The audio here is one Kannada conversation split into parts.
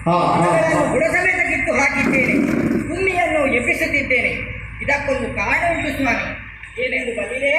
ಬುಡ ಸಮೇತ ಕಿತ್ತು ಹಾಕಿದ್ದೇನೆ, ಭೂಮಿಯನ್ನು ಎಬ್ಬಿಸುತ್ತಿದ್ದೇನೆ. ಇದಕ್ಕೊಂದು ಕಾರಣ ಉಂಟು ಸ್ವಾಮಿ, ಏನೆಂದು ಬಲ್ಲಿರೇ?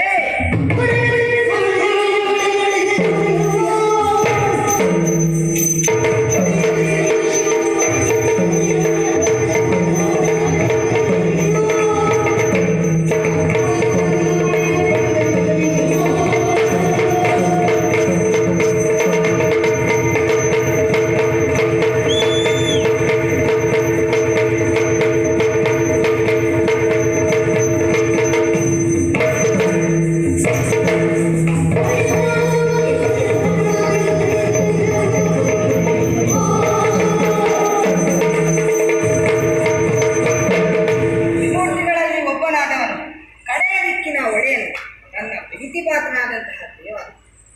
ಪ್ರೀತಿಪಾತ್ರನಾದಂತಹ ದೇವ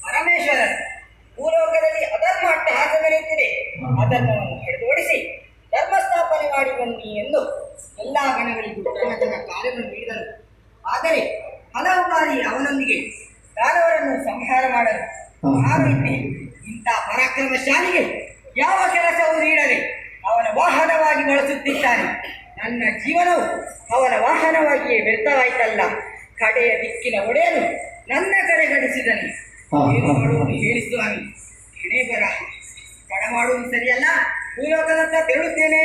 ಪರಮೇಶ್ವರನು ಭೂಲೋಕದಲ್ಲಿ ಅಧರ್ಮ ಅಟ್ಟಹಾಸ ನಡೆಯುತ್ತಿದೆ, ಅಧರ್ಮವನ್ನು ಹಿಡಿದೋಡಿಸಿ ಧರ್ಮಸ್ಥಾಪನೆ ಮಾಡಿ ಬನ್ನಿ ಎಂದು ಎಲ್ಲ ಗಣಗಳಿಗೂ ತನ್ನ ತನ್ನ ಕಾರ್ಯವನ್ನು ನೀಡಿದನು. ಆದರೆ ಹಲವು ಬಾರಿ ಅವನೊಂದಿಗೆ ದಾನವರನ್ನು ಸಂಹಾರ ಮಾಡಲು ಆರೋಗ್ಯ ಇಂಥ ಪರಾಕ್ರಮಶಾಲಿಗೆ ಯಾವ ಕೆಲಸವೂ ನೀಡದೆ ಅವನ ವಾಹನವಾಗಿ ಬಳಸುತ್ತಿದ್ದಾನೆ. ನನ್ನ ಜೀವನವು ಅವನ ವಾಹನವಾಗಿಯೇ ವ್ಯರ್ಥವಾಯಿತಲ್ಲ. ಕಡೆಯ ದಿಕ್ಕಿನ ಒಡೆಯನು ನನ್ನ ಕಡೆ ಗಡಿಸಿದನು. ಏನು ಮಾಡುವುದು ಹೇಳಿ ಸ್ವಾಮಿ, ಹಣೆ ಬರ ತಡ ಮಾಡುವುದು ಸರಿಯಲ್ಲ. ಭೂಲೋಕದತ್ತ ತೆರಳುತ್ತೇನೆ.